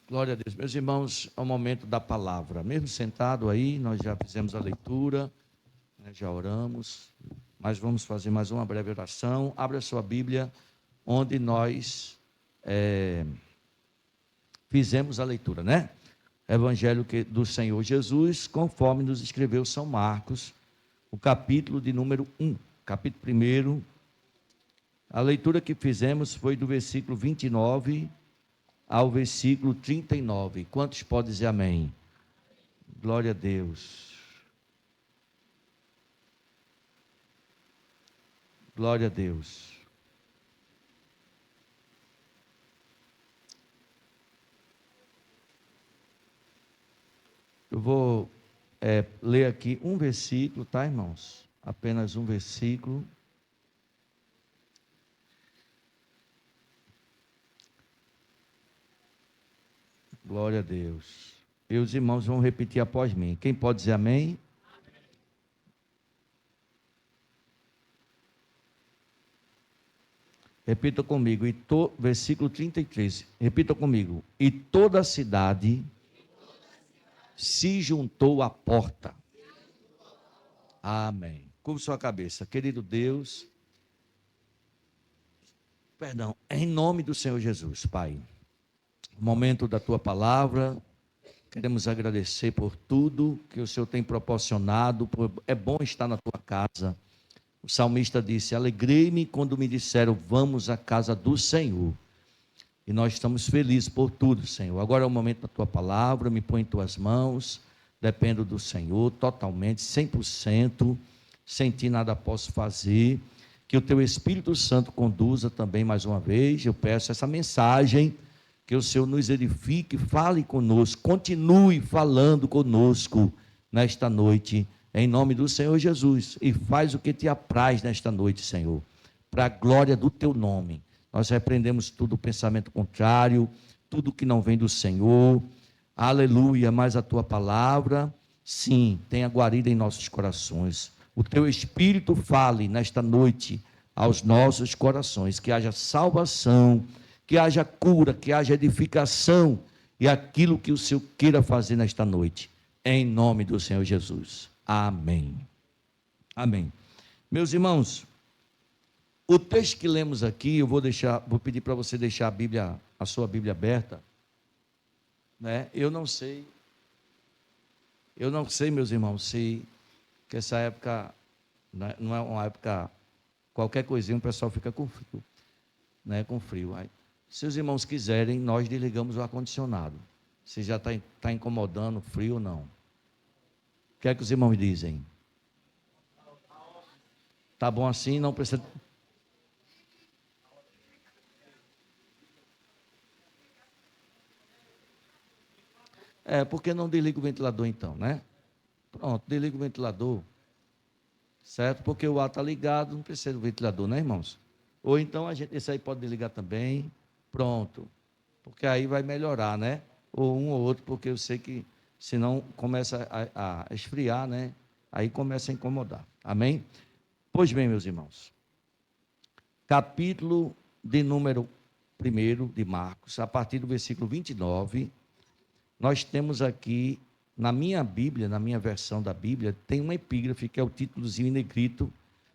Glória a Deus. Meus irmãos, é o momento da palavra. Mesmo sentado aí, nós já fizemos a leitura, né, já oramos, mas vamos fazer mais uma breve oração. Abra a sua Bíblia, onde nós fizemos a leitura, né? Evangelho do Senhor Jesus, conforme nos escreveu São Marcos, o capítulo de número 1. Capítulo 1, a leitura que fizemos foi do versículo 29 ao versículo 39. Quantos podem dizer amém? Glória a Deus. Glória a Deus. Eu vou ler aqui um versículo, tá, irmãos? Apenas um versículo. Glória a Deus. E os irmãos vão repetir após mim. Quem pode dizer amém? Repita comigo. Versículo 33. Repita comigo. E toda a cidade se juntou à porta. Amém. Curva sua cabeça. Querido Deus, em nome do Senhor Jesus, Pai, no momento da tua palavra, queremos agradecer por tudo que o Senhor tem proporcionado. É bom estar na tua casa. O salmista disse: alegrei-me quando me disseram, vamos à casa do Senhor. E nós estamos felizes por tudo, Senhor. Agora é o momento da tua palavra, me põe em tuas mãos, dependo do Senhor totalmente, 100%, sem ti nada posso fazer. Que o teu Espírito Santo conduza também mais uma vez. Eu peço essa mensagem, que o Senhor nos edifique, fale conosco, continue falando conosco nesta noite, em nome do Senhor Jesus, e faz o que te apraz nesta noite, Senhor, para a glória do teu nome. Nós repreendemos todo pensamento contrário, tudo que não vem do Senhor, aleluia, mas a tua palavra, sim, tenha guarida em nossos corações. O teu Espírito fale nesta noite aos nossos corações, que haja salvação, que haja cura, que haja edificação, e aquilo que o Senhor queira fazer nesta noite, em nome do Senhor Jesus. Amém. Amém. Meus irmãos, o texto que lemos aqui, vou pedir para você deixar a sua Bíblia aberta, né? Eu não sei, meus irmãos, se que essa época não é uma época, qualquer coisinha o pessoal fica com frio, né? Com frio. Aí, se os irmãos quiserem, nós desligamos o ar-condicionado. Se já está incomodando, frio ou não. O que é que os irmãos dizem? Tá bom assim, não precisa. Por que não desliga o ventilador então, né? Pronto, desliga o ventilador, certo? Porque o ar está ligado, não precisa do ventilador, né, irmãos? Ou então esse aí pode desligar também, pronto. Porque aí vai melhorar, né? Ou um ou outro, porque eu sei que senão começa a esfriar, né? Aí começa a incomodar. Amém? Pois bem, meus irmãos, capítulo de número 1 de Marcos, a partir do versículo 29, nós temos aqui, na minha Bíblia, na minha versão da Bíblia, tem uma epígrafe, que é o títulozinho em negrito,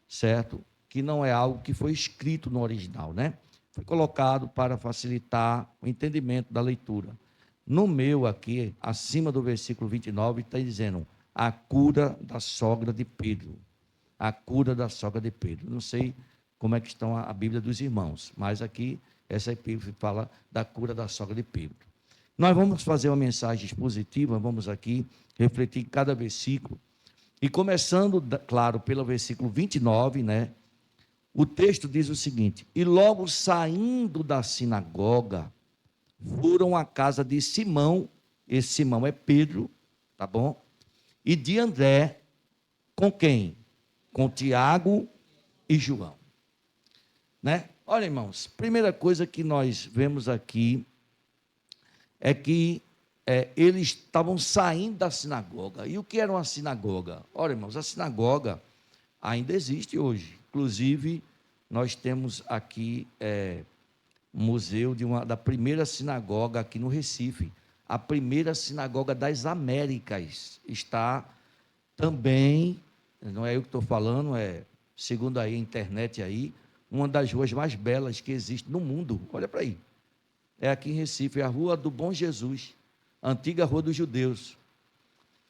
certo? Que não é algo que foi escrito no original, né? Foi colocado para facilitar o entendimento da leitura. No meu aqui, acima do versículo 29, está dizendo, a cura da sogra de Pedro. A cura da sogra de Pedro. Não sei como é que estão a Bíblia dos irmãos, mas aqui, essa epígrafe fala da cura da sogra de Pedro. Nós vamos fazer uma mensagem expositiva, vamos aqui refletir cada versículo. E começando, claro, pelo versículo 29, né? O texto diz o seguinte: e logo saindo da sinagoga, foram à casa de Simão, esse Simão é Pedro, tá bom? E de André, com quem? Com Tiago e João, né? Olha, irmãos, primeira coisa que nós vemos aqui é que eles estavam saindo da sinagoga. E o que era uma sinagoga? Olha, irmãos, a sinagoga ainda existe hoje. Inclusive, nós temos aqui um museu da primeira sinagoga aqui no Recife. a primeira sinagoga das Américas. Está também, não é eu que estou falando, segundo aí a internet aí, uma das ruas mais belas que existe no mundo. Olha para aí. É aqui em Recife, é a Rua do Bom Jesus, a antiga Rua dos Judeus.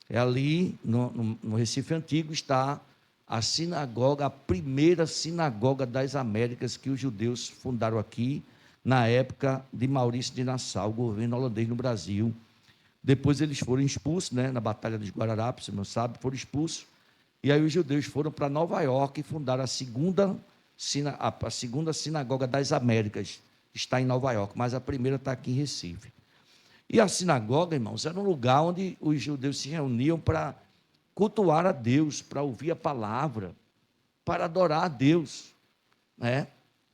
É ali, no Recife Antigo, está a sinagoga, a primeira sinagoga das Américas que os judeus fundaram aqui, na época de Maurício de Nassau, o governo holandês no Brasil. Depois eles foram expulsos, na Batalha dos Guararapes, você não sabe, foram expulsos. E aí os judeus foram para Nova York e fundaram a segunda sinagoga das Américas. Está em Nova York, mas a primeira está aqui em Recife. E a sinagoga, irmãos, era um lugar onde os judeus se reuniam para cultuar a Deus, para ouvir a palavra, para adorar a Deus,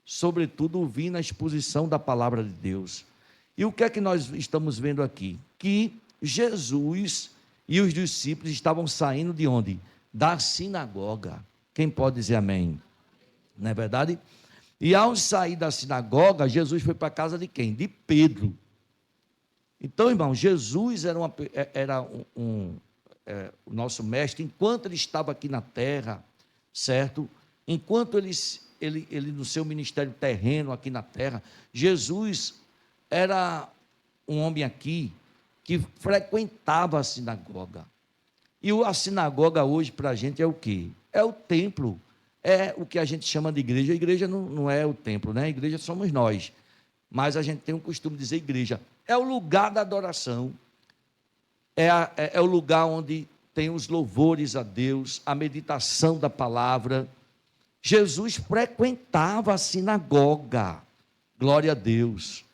Sobretudo ouvir na exposição da palavra de Deus. E o que é que nós estamos vendo aqui? Que Jesus e os discípulos estavam saindo de onde? Da sinagoga. Quem pode dizer amém? Não é verdade? E ao sair da sinagoga, Jesus foi para a casa de quem? De Pedro. Então, irmão, Jesus era o nosso mestre, enquanto ele estava aqui na terra, certo? Enquanto ele no seu ministério terreno aqui na terra, Jesus era um homem aqui que frequentava a sinagoga. E a sinagoga hoje para a gente é o quê? É o templo, é o que a gente chama de igreja. A igreja não é o templo, A igreja somos nós, mas a gente tem o costume de dizer igreja. É o lugar da adoração, é o lugar onde tem os louvores a Deus, a meditação da palavra. Jesus frequentava a sinagoga, glória a Deus.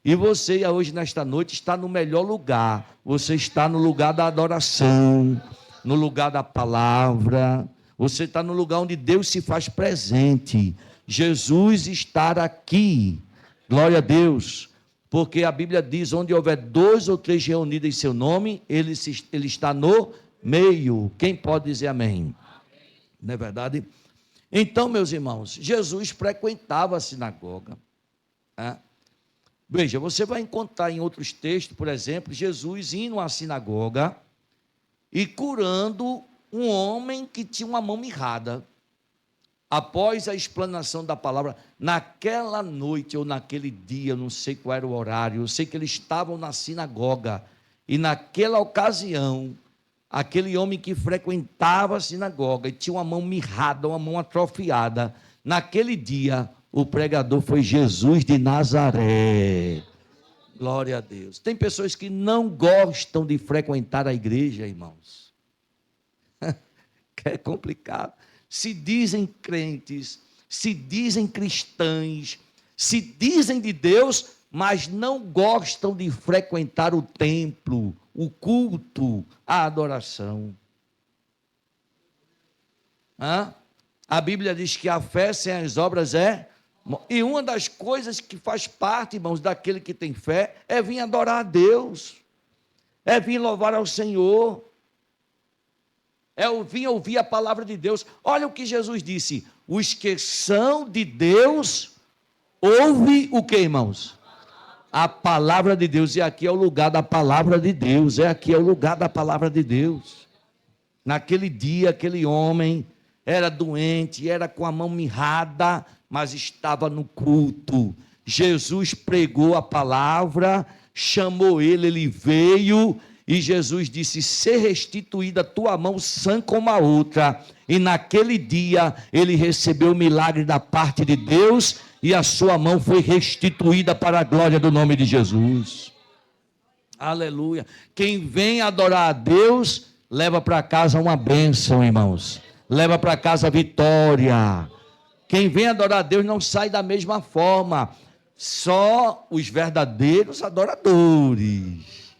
E você hoje, nesta noite, está no melhor lugar. Você está no lugar da adoração, no lugar da palavra. Você está no lugar onde Deus se faz presente. Jesus está aqui, glória a Deus. Porque a Bíblia diz, onde houver 2 ou 3 reunidos em seu nome, ele está no meio. Quem pode dizer amém? Não é verdade? Então, meus irmãos, Jesus frequentava a sinagoga. Veja, você vai encontrar em outros textos, por exemplo, Jesus indo à sinagoga e curando um homem que tinha uma mão mirrada. Após a explanação da palavra, naquela noite ou naquele dia, não sei qual era o horário, eu sei que eles estavam na sinagoga, e naquela ocasião, aquele homem que frequentava a sinagoga e tinha uma mão mirrada, uma mão atrofiada, naquele dia, o pregador foi Jesus de Nazaré. Glória a Deus. Tem pessoas que não gostam de frequentar a igreja, irmãos. É complicado. Se dizem crentes, se dizem cristãs, se dizem de Deus, mas não gostam de frequentar o templo, o culto, a adoração. A Bíblia diz que a fé sem as obras e uma das coisas que faz parte, irmãos, daquele que tem fé, é vir adorar a Deus, é vir louvar ao Senhor, é vir ouvir a palavra de Deus. Olha o que Jesus disse: os que são de Deus, ouve o que, irmãos? A palavra de Deus. E aqui é o lugar da palavra de Deus, aqui é o lugar da palavra de Deus. Naquele dia, aquele homem era doente, era com a mão mirrada, mas estava no culto. Jesus pregou a palavra, chamou ele veio, e Jesus disse: ser restituída a tua mão sã como a outra. E naquele dia ele recebeu o milagre da parte de Deus, e a sua mão foi restituída para a glória do nome de Jesus. Aleluia. Quem vem adorar a Deus, leva para casa uma bênção, irmãos. Leva para casa a vitória. Quem vem adorar a Deus não sai da mesma forma. Só os verdadeiros adoradores.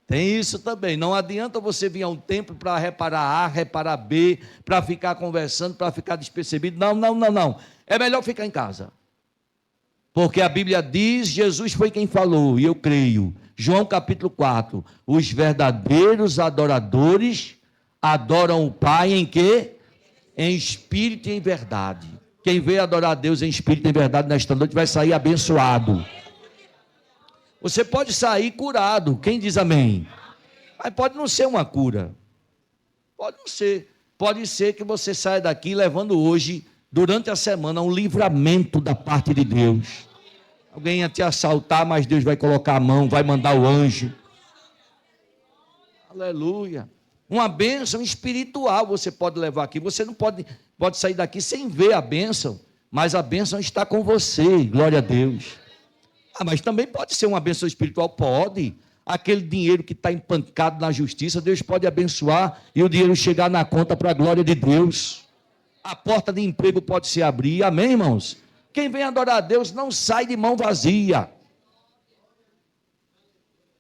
Tem isso também. Não adianta você vir a um templo para reparar A, reparar B, para ficar conversando, para ficar despercebido. Não. É melhor ficar em casa. Porque a Bíblia diz, Jesus foi quem falou, e eu creio. João capítulo 4. Os verdadeiros adoradores adoram o Pai em quê? Em espírito e em verdade. Quem veio adorar a Deus em espírito e em verdade nesta noite vai sair abençoado. Você pode sair curado. Quem diz amém? Mas pode não ser uma cura. Pode não ser. Pode ser que você saia daqui levando hoje, durante a semana, um livramento da parte de Deus. Alguém ia te assaltar, mas Deus vai colocar a mão, vai mandar o anjo. Aleluia. Uma bênção espiritual você pode levar aqui. Você não pode sair daqui sem ver a bênção, mas a bênção está com você, glória a Deus. Mas também pode ser uma bênção espiritual? Pode. Aquele dinheiro que está empancado na justiça, Deus pode abençoar e o dinheiro chegar na conta para a glória de Deus. A porta de emprego pode se abrir, amém, irmãos? Quem vem adorar a Deus não sai de mão vazia.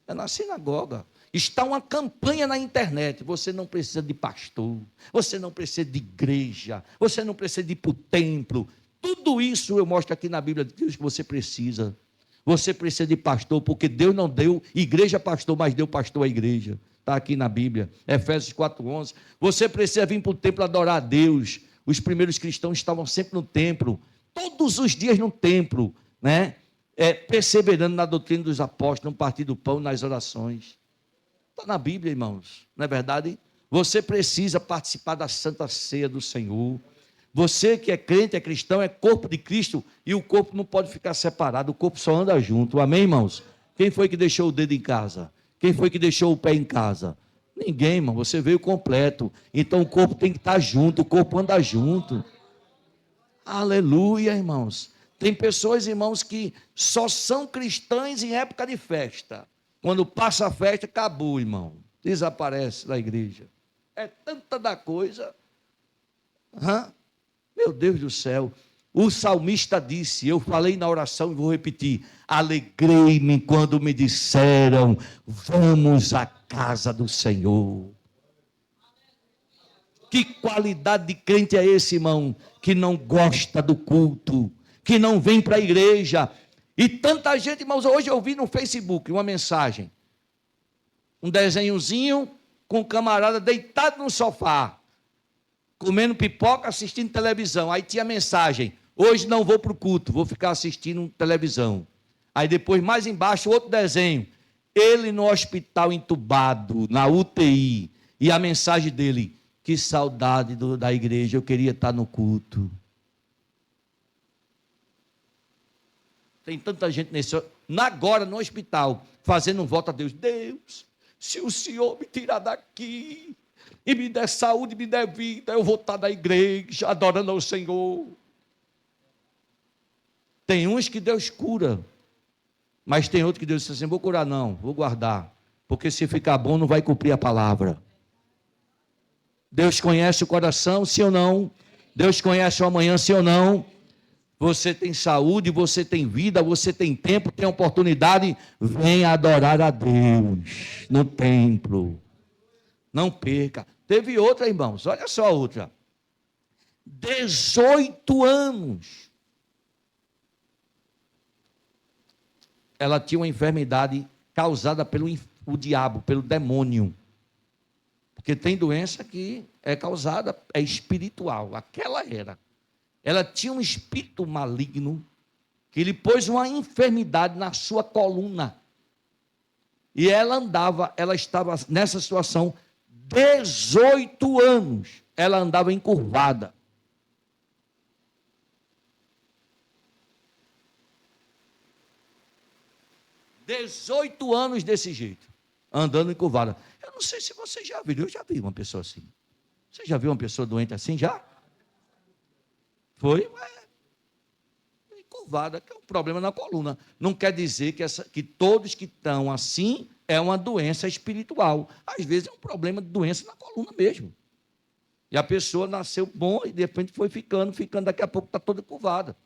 É na sinagoga. Está uma campanha na internet. Você não precisa de pastor, você não precisa de igreja, você não precisa de ir para o templo. Tudo isso eu mostro aqui na Bíblia de Deus que você precisa. Você precisa de pastor, porque Deus não deu igreja pastor, mas deu pastor à igreja. Está aqui na Bíblia, Efésios 4:11. Você precisa vir para o templo adorar a Deus. Os primeiros cristãos estavam sempre no templo, todos os dias no templo, né? Perseverando na doutrina dos apóstolos, no partir do pão, nas orações. Está na Bíblia, irmãos, não é verdade? Você precisa participar da Santa Ceia do Senhor. Você que é crente, é cristão, é corpo de Cristo, e o corpo não pode ficar separado, o corpo só anda junto, amém, irmãos? Quem foi que deixou o dedo em casa? Quem foi que deixou o pé em casa? Ninguém, irmão, você veio completo, então o corpo tem que estar junto, o corpo anda junto. Aleluia, irmãos. Tem pessoas, irmãos, que só são cristãs em época de festa. Quando passa a festa, acabou, irmão. Desaparece da igreja. É tanta da coisa. Meu Deus do céu. O salmista disse, eu falei na oração e vou repetir: alegrei-me quando me disseram, vamos à casa do Senhor. Que qualidade de crente é esse, irmão, que não gosta do culto, que não vem para a igreja. E tanta gente, irmãos, hoje eu vi no Facebook uma mensagem, um desenhozinho com um camarada deitado no sofá, comendo pipoca, assistindo televisão. Aí tinha mensagem: hoje não vou para o culto, vou ficar assistindo televisão. Aí depois, mais embaixo, outro desenho, ele no hospital entubado, na UTI, e a mensagem dele: que saudade da igreja, eu queria estar no culto. Tem tanta gente agora no hospital, fazendo um voto a Deus: Deus, se o Senhor me tirar daqui e me der saúde, me der vida, eu vou estar na igreja, adorando ao Senhor. Tem uns que Deus cura, mas tem outros que Deus diz assim: vou curar não, vou guardar, porque se ficar bom não vai cumprir a palavra. Deus conhece o coração, sim ou não? Deus conhece o amanhã, sim ou não? Você tem saúde, você tem vida, você tem tempo, tem oportunidade, venha adorar a Deus no templo. Não perca. Teve outra, irmãos, olha só a outra. 18 anos. Ela tinha uma enfermidade causada pelo diabo, pelo demônio. Porque tem doença que é causada, é espiritual. Aquela era. Ela tinha um espírito maligno que lhe pôs uma enfermidade na sua coluna. E ela estava nessa situação 18 anos. Ela andava encurvada. Dezoito anos desse jeito, andando encurvada. Eu não sei se você já viu, eu já vi uma pessoa assim. Você já viu uma pessoa doente assim, já? Foi, encurvada, que é um problema na coluna. Não quer dizer que todos que estão assim é uma doença espiritual. Às vezes é um problema de doença na coluna mesmo. E a pessoa nasceu bom e de repente foi ficando, daqui a pouco está toda encurvada.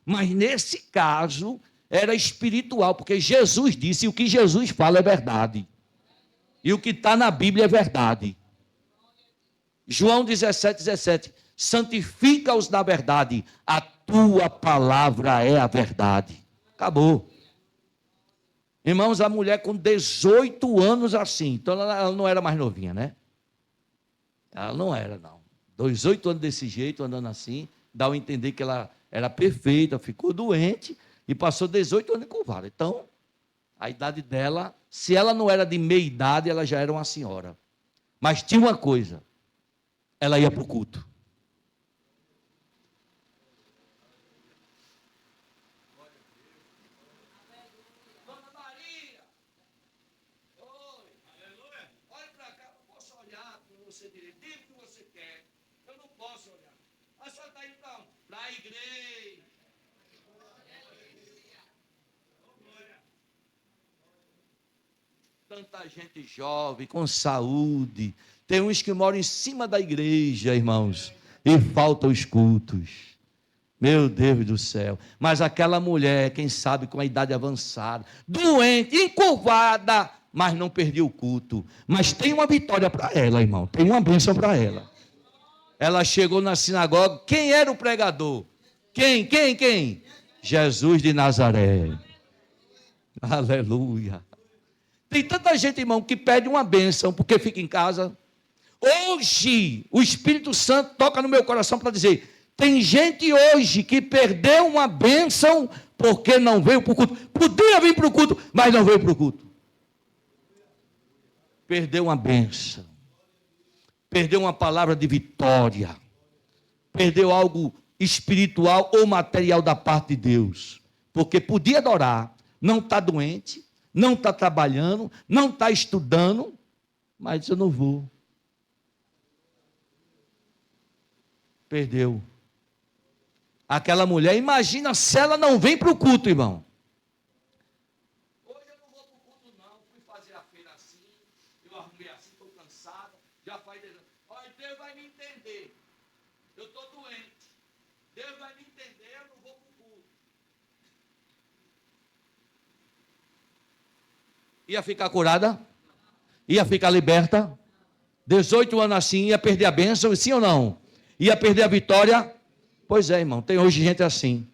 Mas nesse caso era espiritual, porque Jesus disse, e o que Jesus fala é verdade. E o que está na Bíblia é verdade. João 17:17. Santifica-os na verdade, a tua palavra é a verdade. Acabou. Irmãos, a mulher com 18 anos assim, então ela não era mais novinha, né? Ela não era, não. 18 anos desse jeito, andando assim, dá a entender que ela era perfeita, ficou doente e passou 18 anos encurvada. Então, A idade dela, se ela não era de meia idade, ela já era uma senhora. Mas tinha uma coisa, ela ia para o culto. Dona Maria, oi, aleluia. Olha para cá, eu posso olhar para você direito, diga o que você quer. Eu não posso olhar. A senhora está indo para onde? Para a igreja. Tanta gente jovem, com saúde. Tem uns que moram em cima da igreja, irmãos, e faltam os cultos. Meu Deus do céu. Mas aquela mulher, quem sabe com a idade avançada, doente, encurvada, mas não perdeu o culto. Mas tem uma vitória para ela, irmão. Tem uma bênção para ela. Ela chegou na sinagoga. Quem era o pregador? Quem? Jesus de Nazaré. Aleluia. Tem tanta gente, irmão, que pede uma bênção porque fica em casa. Hoje, o Espírito Santo toca no meu coração para dizer: tem gente hoje que perdeu uma bênção porque não veio para o culto. Podia vir para o culto, mas não veio para o culto. Perdeu uma bênção. Perdeu uma palavra de vitória. Perdeu algo espiritual ou material da parte de Deus. Porque podia adorar, não está doente, não está trabalhando, não está estudando, mas eu não vou. Perdeu. Aquela mulher, imagina se ela não vem para o culto, irmão. Hoje eu não vou para o culto não, fui fazer a feira assim, eu arrumei assim, estou cansada, já faz 10 anos. Olha, Deus vai me entender, eu estou doente, Deus vai me entender, eu não vou para o culto. Ia ficar curada? Ia ficar liberta? 18 anos assim, ia perder a bênção, sim ou não? Ia perder a vitória? Pois é, irmão, tem hoje gente assim.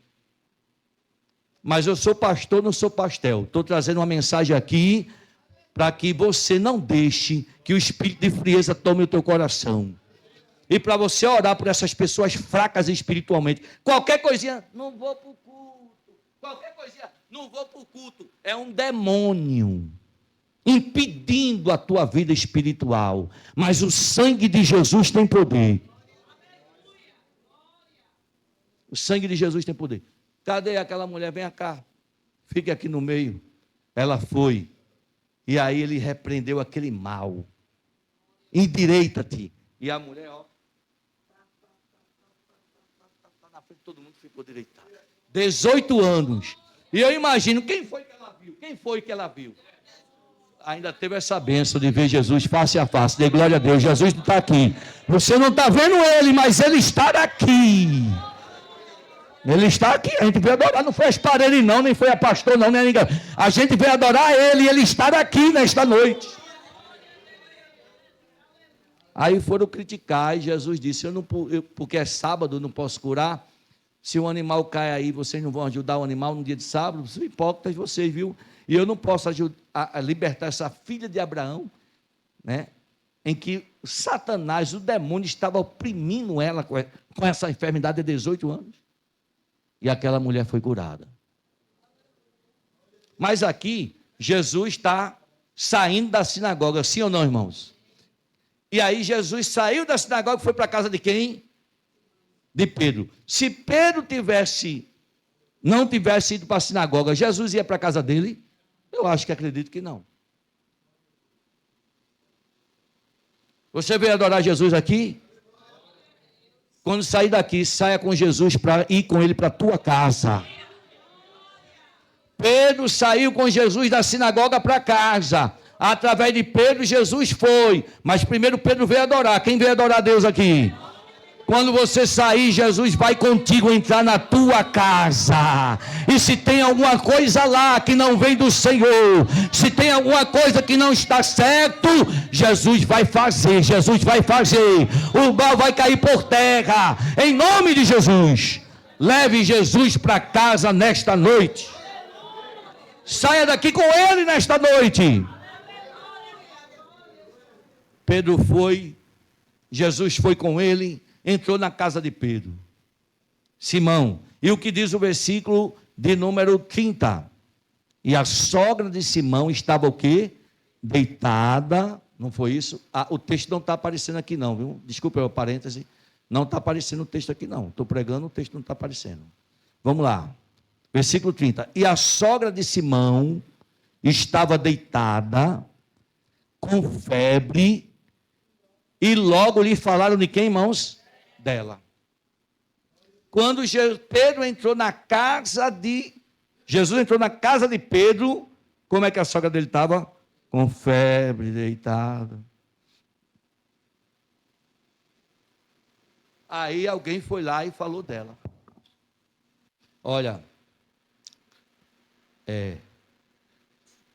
Mas eu sou pastor, não sou pastel. Estou trazendo uma mensagem aqui para que você não deixe que o espírito de frieza tome o teu coração. E para você orar por essas pessoas fracas espiritualmente. Qualquer coisinha, não vou para o culto. Qualquer coisinha, não vou para o culto. É um demônio impedindo a tua vida espiritual. Mas o sangue de Jesus tem poder. O sangue de Jesus tem poder. Cadê aquela mulher? Vem cá. Fique aqui no meio. Ela foi. E aí ele repreendeu aquele mal. Endireita-te. E a mulher, ó. Na frente todo mundo ficou direitado. 18 anos. E eu imagino, quem foi que ela viu? Quem foi que ela viu? Ainda teve essa bênção de ver Jesus face a face. Dê glória a Deus. Jesus não está aqui. Você não está vendo ele, mas ele está aqui. Ele está aqui, a gente veio adorar, não foi a Esparelli não, nem foi a pastor não, nem a ninguém. A gente veio adorar ele e ele está aqui nesta noite. Aí foram criticar e Jesus disse, porque é sábado, eu não posso curar. Se um animal cai aí, vocês não vão ajudar o animal no dia de sábado? São hipócritas vocês, viu? E eu não posso ajudar a libertar essa filha de Abraão, né? Em que Satanás, o demônio, estava oprimindo ela com essa enfermidade de 18 anos. E aquela mulher foi curada. Mas aqui, Jesus está saindo da sinagoga, sim ou não, irmãos? E aí Jesus saiu da sinagoga e foi para a casa de quem? De Pedro. Se Pedro não tivesse ido para a sinagoga, Jesus ia para a casa dele? Eu acho que acredito que não. Você veio adorar Jesus aqui? Quando sair daqui, saia com Jesus para ir com ele para a tua casa. Pedro saiu com Jesus da sinagoga para casa. Através de Pedro, Jesus foi. Mas primeiro Pedro veio adorar. Quem veio adorar a Deus aqui? Quando você sair, Jesus vai contigo entrar na tua casa. E se tem alguma coisa lá que não vem do Senhor, se tem alguma coisa que não está certo, Jesus vai fazer, o mal vai cair por terra, em nome de Jesus. Leve Jesus para casa nesta noite. Saia daqui com ele nesta noite. Pedro foi, Jesus foi com ele, entrou na casa de Pedro, Simão. E o que diz o versículo de número 30? E a sogra de Simão estava o quê? Deitada, não foi isso? O texto não está aparecendo aqui não, viu? Desculpa o parêntese, não está aparecendo o texto aqui não. Estou pregando, o texto não está aparecendo. Vamos lá, versículo 30. E a sogra de Simão estava deitada, com febre, e logo lhe falaram de quem, irmãos? Dela. Quando Pedro entrou na casa de... Jesus entrou na casa de Pedro, como é que a sogra dele estava? Com febre, deitada. Aí alguém foi lá e falou dela. Olha,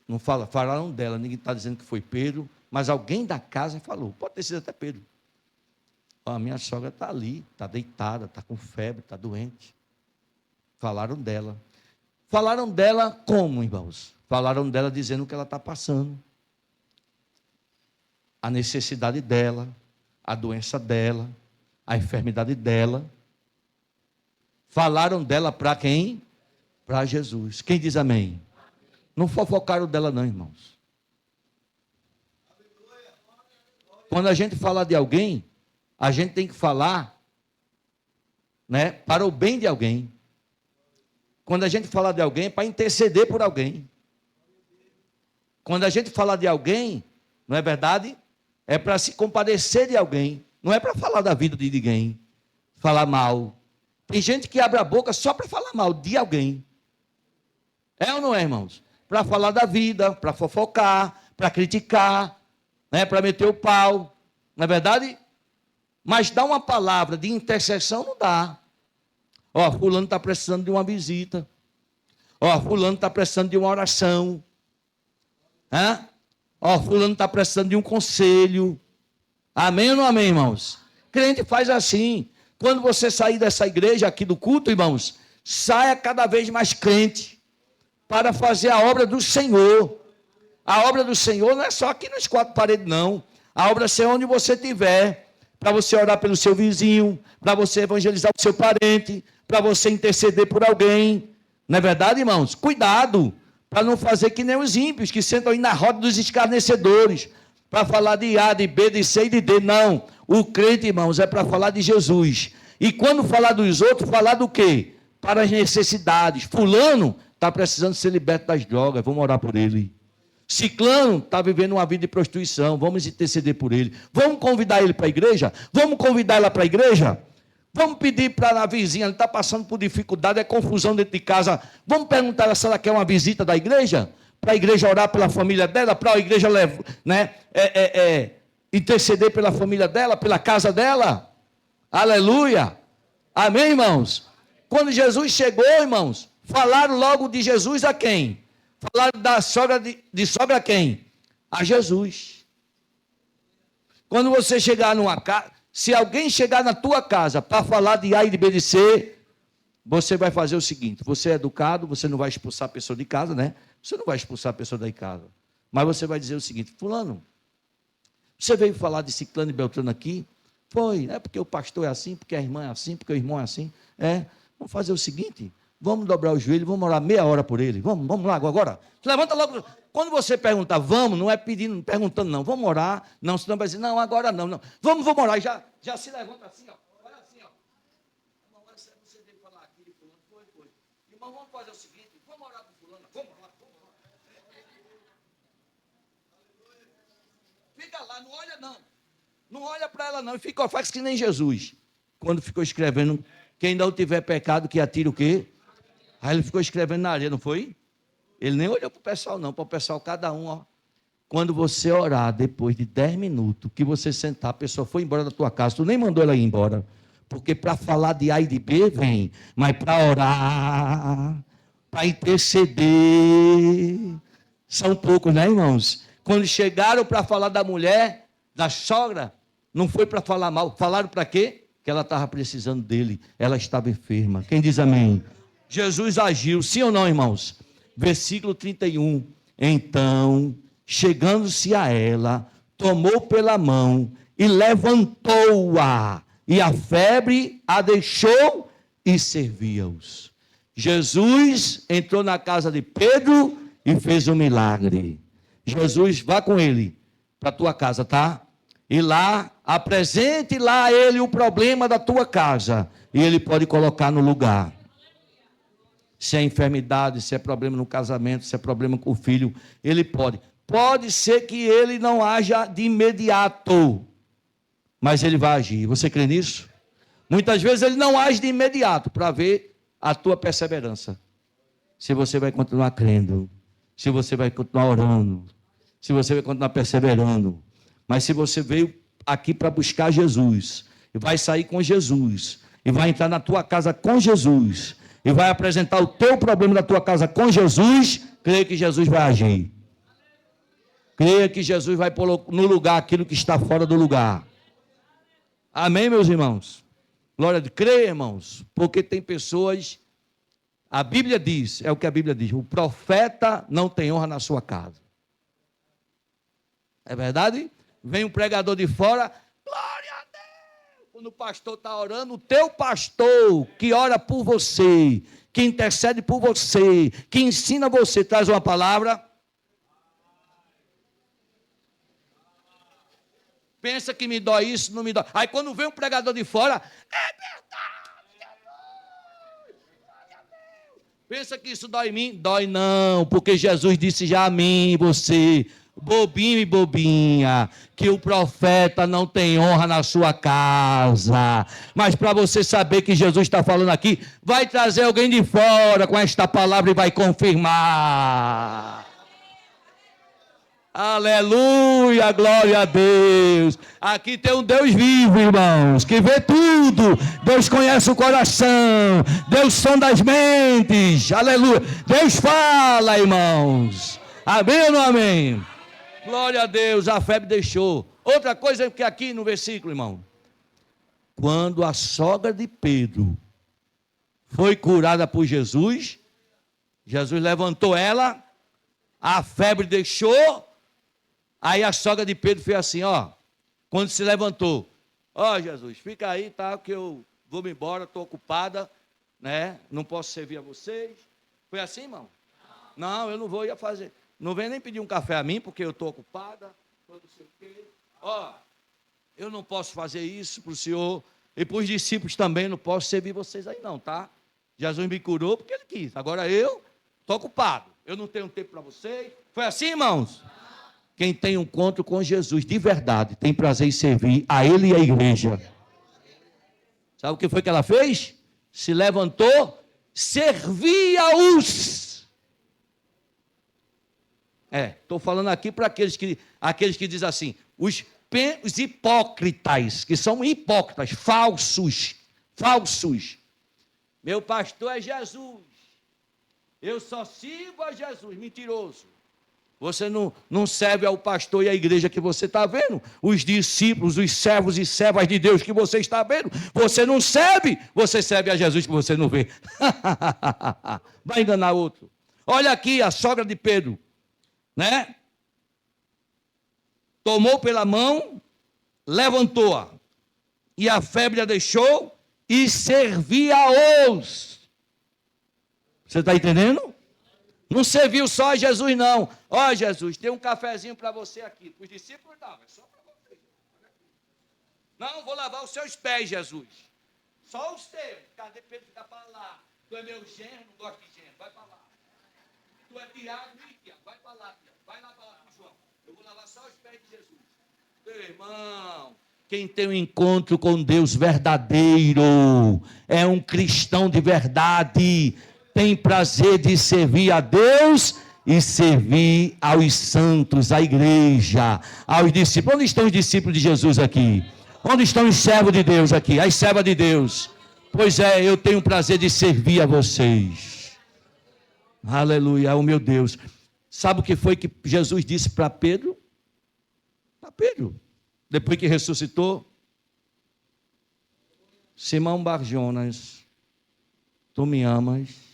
não falaram dela, ninguém está dizendo que foi Pedro, mas alguém da casa falou, pode ter sido até Pedro. A minha sogra está ali, está deitada, está com febre, está doente. Falaram dela. Falaram dela como, irmãos? Falaram dela dizendo o que ela está passando. A necessidade dela, a doença dela, a enfermidade dela. Falaram dela para quem? Para Jesus. Quem diz amém? Não fofocaram dela não, irmãos. Quando a gente fala de alguém, a gente tem que falar, né, para o bem de alguém. Quando a gente fala de alguém, é para interceder por alguém. Quando a gente fala de alguém, não é verdade? É para se compadecer de alguém. Não é para falar da vida de ninguém. Falar mal. Tem gente que abre a boca só para falar mal de alguém. É ou não é, irmãos? Para falar da vida, para fofocar, para criticar, né, para meter o pau. Não é verdade? Mas dar uma palavra de intercessão não dá. Ó, fulano está precisando de uma visita. Ó, fulano está precisando de uma oração. Hã? Ó, fulano está precisando de um conselho. Amém ou não amém, irmãos? Crente faz assim. Quando você sair dessa igreja aqui do culto, irmãos, saia cada vez mais crente para fazer a obra do Senhor. A obra do Senhor não é só aqui nas quatro paredes, não. A obra é onde você estiver. Para você orar pelo seu vizinho, para você evangelizar o seu parente, para você interceder por alguém. Não é verdade, irmãos? Cuidado, para não fazer que nem os ímpios, que sentam aí na roda dos escarnecedores, para falar de A, de B, de C e de D. Não, o crente, irmãos, é para falar de Jesus. E quando falar dos outros, falar do quê? Para as necessidades. Fulano está precisando ser liberto das drogas, vamos orar por ele. Ciclano está vivendo uma vida de prostituição, vamos interceder por ele. Vamos convidar ele para a igreja? Vamos convidar ela para a igreja? Vamos pedir para a vizinha, ela está passando por dificuldade, é confusão dentro de casa. Vamos perguntar se ela quer uma visita da igreja? Para a igreja orar pela família dela, para a igreja interceder pela família dela, pela casa dela. Aleluia! Amém, irmãos? Quando Jesus chegou, irmãos, falaram logo de Jesus a quem? Falaram da sogra de sogra a quem? A Jesus. Quando você chegar numa casa, se alguém chegar na tua casa para falar de A e de B e de C, você vai fazer o seguinte: você é educado, você não vai expulsar a pessoa de casa, né? Você não vai expulsar a pessoa da casa. Mas você vai dizer o seguinte: fulano, você veio falar de Ciclano e Beltrano aqui? Foi, é porque o pastor é assim, porque a irmã é assim, porque o irmão é assim. Vamos fazer o seguinte: vamos dobrar o joelho, vamos orar meia hora por ele. Vamos lá agora. Levanta logo. Quando você perguntar, vamos, não é pedindo, perguntando, não. Vamos orar. Não, senão vai dizer, não, agora não. Vamos orar. Já se levanta assim, ó. Vai assim, ó. Irmão, você veio falar aqui de fulano. Foi. Irmão, vamos fazer o seguinte, vamos orar por fulano. Vamos orar. Fica lá, não olha não. Não olha para ela não. E fica, faz que nem Jesus. Quando ficou escrevendo, quem não tiver pecado, que atire o quê? Aí ele ficou escrevendo na areia, não foi? Ele nem olhou para o pessoal, não. Para o pessoal, cada um, ó. Quando você orar, depois de 10 minutos, que você sentar, a pessoa foi embora da tua casa, tu nem mandou ela ir embora. Porque para falar de A e de B, vem. Mas para orar, para interceder, são poucos, né, irmãos? Quando chegaram para falar da mulher, da sogra, não foi para falar mal. Falaram para quê? Que ela estava precisando dele. Ela estava enferma. Quem diz amém? Jesus agiu, sim ou não, irmãos? Versículo 31. Então, chegando-se a ela, tomou pela mão e levantou-a, e a febre a deixou e servia-os. Jesus entrou na casa de Pedro e fez um milagre. Jesus, vá com ele para a tua casa, tá? E lá, apresente lá a ele o problema da tua casa. E ele pode colocar no lugar. Se é enfermidade, se é problema no casamento, se é problema com o filho, ele pode. Pode ser que ele não haja de imediato, mas ele vai agir. Você crê nisso? Muitas vezes ele não age de imediato para ver a tua perseverança. Se você vai continuar crendo, se você vai continuar orando, se você vai continuar perseverando. Mas se você veio aqui para buscar Jesus, e vai sair com Jesus, e vai entrar na tua casa com Jesus, e vai apresentar o teu problema da tua casa com Jesus, creia que Jesus vai agir. Creia que Jesus vai pôr no lugar aquilo que está fora do lugar. Amém, meus irmãos? Glória a Deus. Creia, irmãos, porque tem pessoas, a Bíblia diz, é o que a Bíblia diz, o profeta não tem honra na sua casa. É verdade? Vem um pregador de fora, glória a Deus. Quando o pastor está orando, o teu pastor que ora por você, que intercede por você, que ensina você, traz uma palavra. Pensa que me dói isso, não me dói. Aí quando vem um pregador de fora, é verdade, Jesus, glória a Deus. Pensa que isso dói em mim? Dói não, porque Jesus disse já a mim e você, bobinho e bobinha, que o profeta não tem honra na sua casa. Mas para você saber que Jesus está falando aqui, vai trazer alguém de fora com esta palavra e vai confirmar. Aleluia, glória a Deus. Aqui tem um Deus vivo, irmãos, que vê tudo. Deus conhece o coração. Deus sonda as mentes. Aleluia. Deus fala, irmãos. Amém ou não amém? Glória a Deus, a febre deixou. Outra coisa é que aqui no versículo, irmão, quando a sogra de Pedro foi curada por Jesus, Jesus levantou ela, a febre deixou. Aí a sogra de Pedro fez assim, ó, quando se levantou, ó Jesus, fica aí, tá, que eu vou me embora, estou ocupada, né, não posso servir a vocês. Foi assim, irmão? Não, eu não vou, ia fazer, não vem nem pedir um café a mim, porque eu estou ocupada, não sei o quê. Ó, eu não posso fazer isso para o senhor, e para os discípulos também, não posso servir vocês aí não, tá? Jesus me curou porque ele quis, agora eu estou ocupado, eu não tenho tempo para vocês. Foi assim, irmãos? Quem tem um encontro com Jesus de verdade, tem prazer em servir a ele e a igreja. Sabe o que foi que ela fez? Se levantou, servia-os. Estou falando aqui para aqueles que dizem assim, os hipócritas, que são hipócritas, falsos. Meu pastor é Jesus, eu só sirvo a Jesus, mentiroso. Você não serve ao pastor e à igreja que você está vendo, os discípulos, os servos e servas de Deus que você está vendo, você não serve, você serve a Jesus que você não vê. Vai enganar outro. Olha aqui a sogra de Pedro, né? Tomou pela mão, levantou-a, e a febre a deixou, e servia-os. Você está entendendo? Não serviu só a Jesus, não. Ó, Jesus, tem um cafezinho para você aqui. Para os discípulos, não, é só para você. Não, vou lavar os seus pés, Jesus. Só os teus. Cadê Pedro? Fica para lá. Tu é meu genro, não gosto de genro. Vai para lá. Tu é Tiago, Tiago. Vai para lá, Tiago. Vai lá para lá, João. Eu vou lavar só os pés de Jesus. Meu irmão, quem tem um encontro com Deus verdadeiro, é um cristão de verdade, tem prazer de servir a Deus e servir aos santos, à igreja, aos discípulos. Onde estão os discípulos de Jesus aqui? Onde estão os servos de Deus aqui? As servas de Deus. Pois é, eu tenho o prazer de servir a vocês. Aleluia, oh meu Deus. Sabe o que foi que Jesus disse para Pedro? Para Pedro, depois que ressuscitou? Simão Barjonas, tu me amas?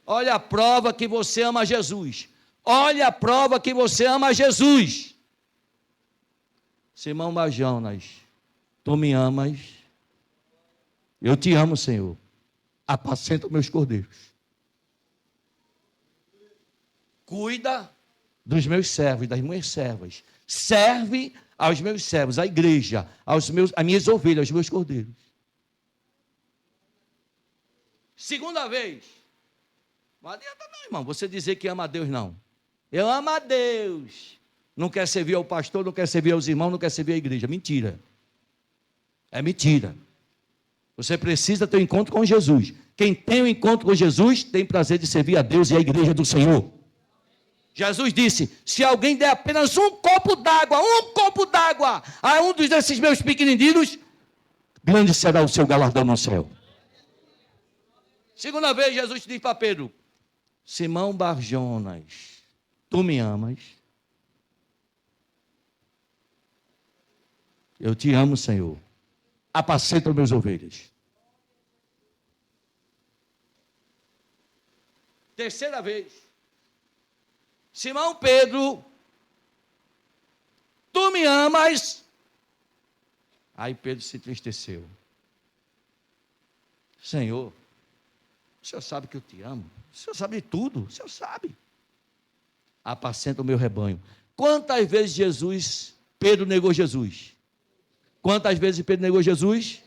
Olha a prova que você ama Jesus. Olha a prova que você ama Jesus. Simão Barjonas, tu me amas? Eu te amo, Senhor. Apacenta meus cordeiros. cuida dos meus servos, das minhas servas. Serve aos meus servos, à igreja, às minhas ovelhas, aos meus cordeiros. Segunda vez. Não adianta não, irmão, você dizer que ama a Deus, não. Eu amo a Deus. Não quer servir ao pastor, não quer servir aos irmãos, não quer servir à igreja. Mentira. É mentira. Você precisa ter um encontro com Jesus. Quem tem um encontro com Jesus tem prazer de servir a Deus e a igreja do Senhor. Jesus disse: se alguém der apenas um copo d'água a um desses meus pequenininhos, grande será o seu galardão no céu. Segunda vez, Jesus disse para Pedro: Simão Barjonas, tu me amas? Eu te amo, Senhor. Apacenta os meus ovelhas. Terceira vez. Simão Pedro, tu me amas? Aí Pedro se entristeceu. Senhor, o Senhor sabe que eu te amo. O Senhor sabe de tudo. O Senhor sabe. Apacenta o meu rebanho. Quantas vezes Pedro negou Jesus? Quantas vezes Pedro negou Jesus?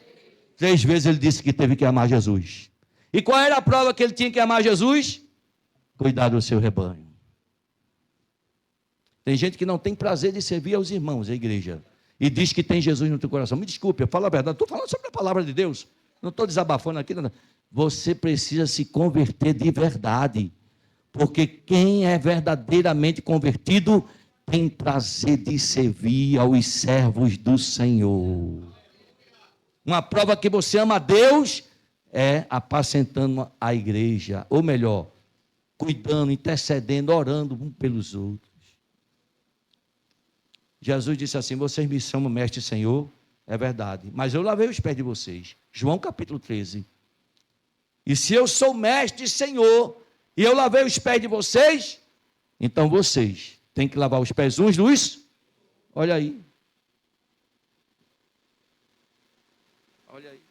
3 vezes ele disse que teve que amar Jesus. E qual era a prova que ele tinha que amar Jesus? Cuidar do seu rebanho. Tem gente que não tem prazer de servir aos irmãos, a igreja, e diz que tem Jesus no teu coração. Me desculpe, eu falo a verdade, estou falando sobre a palavra de Deus. Não estou desabafando aqui. Não. Você precisa se converter de verdade. Porque quem é verdadeiramente convertido tem prazer de servir aos servos do Senhor. Uma prova que você ama a Deus é apacentando a igreja, ou melhor, cuidando, intercedendo, orando um pelos outros. Jesus disse assim: vocês me chamam mestre e Senhor, é verdade, mas eu lavei os pés de vocês. João capítulo 13. E se eu sou mestre e Senhor, e eu lavei os pés de vocês, então vocês têm que lavar os pés uns dos... Olha aí. Olha aí.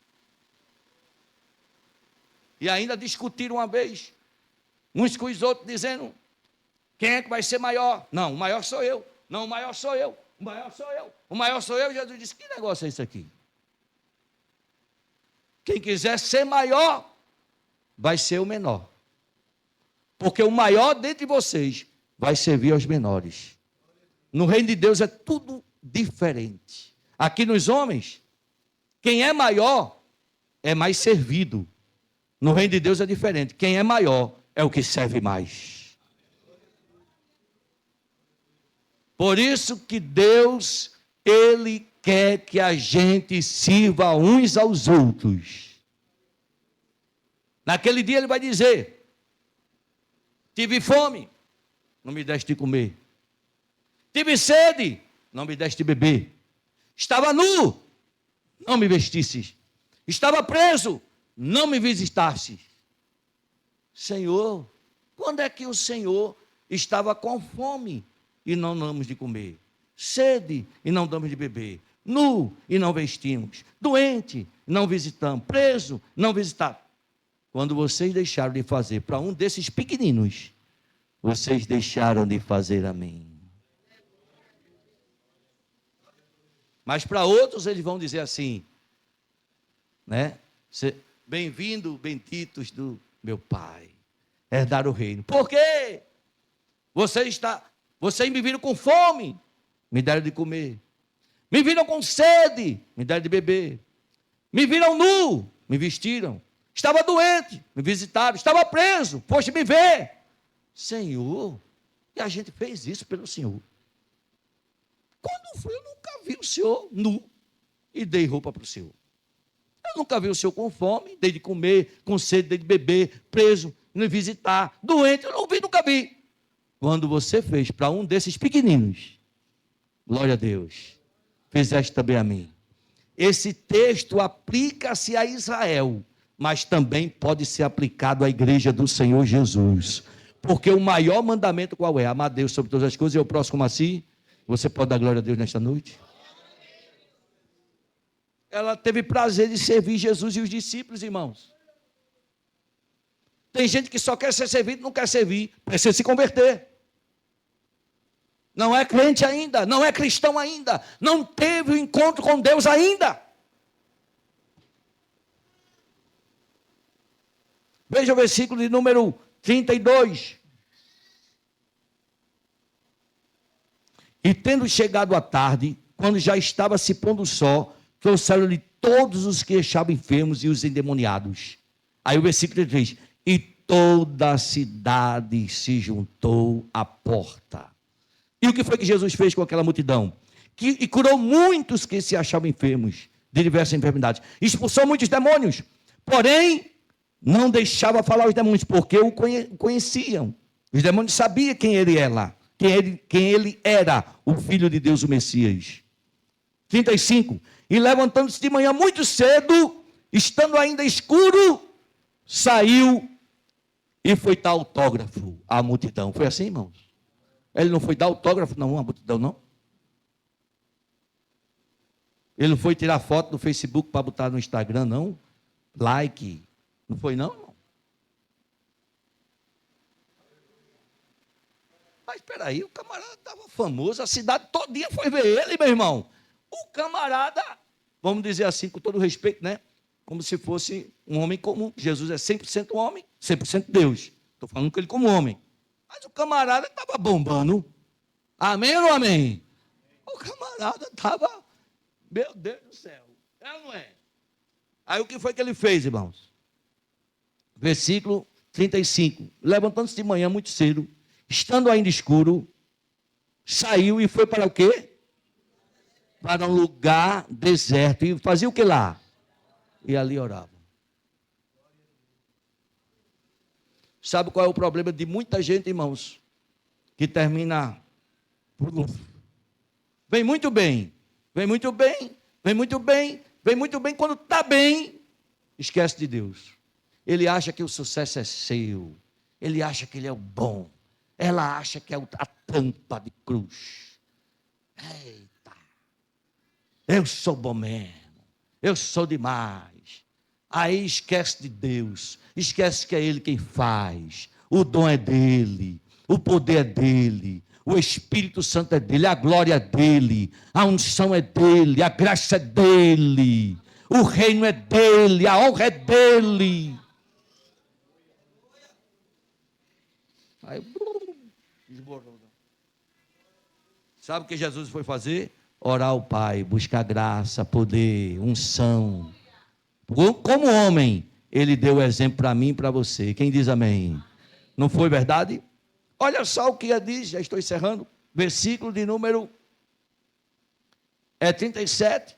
E ainda discutiram uma vez, uns com os outros, dizendo: quem é que vai ser maior? Não, o maior sou eu. Não, o maior sou eu. O maior sou eu. O maior sou eu. Jesus disse: que negócio é isso aqui? Quem quiser ser maior, vai ser o menor. Porque o maior dentre vocês vai servir aos menores. No reino de Deus é tudo diferente. Aqui nos homens, quem é maior é mais servido. No reino de Deus é diferente. Quem é maior é o que serve mais. Por isso que Deus, Ele quer que a gente sirva uns aos outros. Naquele dia Ele vai dizer: tive fome, não me deste de comer. Tive sede, não me deste de beber. Estava nu, não me vestisses. Estava preso, não me visitastes. Senhor, quando é que o Senhor estava com fome e não damos de comer? Sede e não damos de beber? Nu e não vestimos? Doente e não visitamos? Preso, não visitamos? Quando vocês deixaram de fazer para um desses pequeninos, vocês deixaram de fazer a mim. Mas para outros eles vão dizer assim, né? Bem-vindo, benditos do meu Pai, herdar o reino. Por quê? Vocês me viram com fome, me deram de comer. Me viram com sede, me deram de beber. Me viram nu, me vestiram. Estava doente, me visitaram. Estava preso, foste me ver. Senhor, e a gente fez isso pelo Senhor. Quando foi, eu nunca vi o Senhor nu e dei roupa para o Senhor. Eu nunca vi o Senhor com fome, dei de comer, com sede, dei de beber, preso, me visitar, doente, eu não vi, nunca vi. Quando você fez para um desses pequeninos, glória a Deus, fizeste também a mim. Esse texto aplica-se a Israel, mas também pode ser aplicado à igreja do Senhor Jesus. Porque o maior mandamento qual é? Amar a Deus sobre todas as coisas e o próximo como a si. Você pode dar glória a Deus nesta noite? Ela teve prazer de servir Jesus e os discípulos, irmãos. Tem gente que só quer ser servido, não quer servir, precisa se converter. não é crente ainda, não é cristão ainda, não teve o encontro com Deus ainda. Veja o versículo de número 32. E tendo chegado à tarde, quando já estava se pondo o sol, trouxeram-lhe todos os que achavam enfermos e os endemoniados. Aí o versículo 33. E toda a cidade se juntou à porta. E o que foi que Jesus fez com aquela multidão? E curou muitos que se achavam enfermos de diversas enfermidades. Expulsou muitos demônios. Porém, não deixava falar os demônios, porque o conheciam. Os demônios sabiam quem ele era. Quem ele era, o Filho de Deus, o Messias. 35. E levantando-se de manhã muito cedo, estando ainda escuro, saiu e foi dar autógrafo à multidão. Foi assim, irmãos? Ele não foi dar autógrafo, não, à multidão, não? Ele não foi tirar foto do Facebook para botar no Instagram, não? Like. Não foi, não? Mas espera aí, o camarada estava famoso, a cidade todinha foi ver ele, meu irmão. O camarada, vamos dizer assim, com todo respeito, né? Como se fosse um homem comum. Jesus é 100% homem, 100% Deus. Estou falando com ele como homem. Mas o camarada estava bombando. Amém ou não amém? O camarada estava, meu Deus do céu. É ou não é? Aí o que foi que ele fez, irmãos? Versículo 35. Levantando-se de manhã muito cedo, estando ainda escuro, saiu e foi para o quê? Para um lugar deserto. E fazia o que lá? E ali orava. Sabe qual é o problema de muita gente, irmãos? Que termina... Vem muito bem. Vem muito bem. Vem muito bem. Vem muito bem. Quando está bem, esquece de Deus. Ele acha que o sucesso é seu. Ele acha que ele é o bom. Ela acha que é a tampa de cruz. Eita. Eu sou bom mesmo. Eu sou demais. Aí esquece de Deus. Esquece que é Ele quem faz. O dom é dele. O poder é dele. O Espírito Santo é dele. A glória é dele. A unção é dele. A graça é dele. O reino é dele. A honra é dele. Aí, sabe o que Jesus foi fazer? Orar ao Pai, buscar graça, poder, unção. Como homem, ele deu exemplo para mim e para você. Quem diz amém? Não foi verdade? Olha só o que diz, já estou encerrando. Versículo de número 37.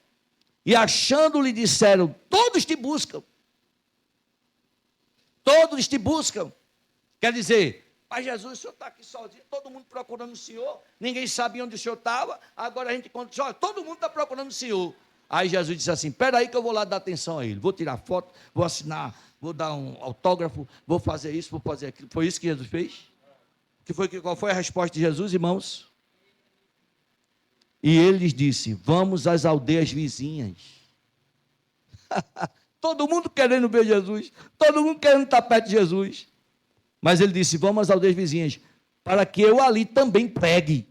E achando-lhe disseram, todos te buscam. Todos te buscam. Quer dizer... Mas Jesus, o senhor está aqui sozinho, todo mundo procurando o senhor, ninguém sabia onde o senhor estava, agora a gente encontra, olha, todo mundo está procurando o senhor. Aí Jesus disse assim, espera aí que eu vou lá dar atenção a ele, vou tirar foto, vou assinar, vou dar um autógrafo, vou fazer isso, vou fazer aquilo. Foi isso que Jesus fez? Qual foi a resposta de Jesus, irmãos? E ele lhes disse, vamos às aldeias vizinhas. Todo mundo querendo ver Jesus, todo mundo querendo estar perto de Jesus. Mas ele disse, vamos às aldeias vizinhas, para que eu ali também pregue,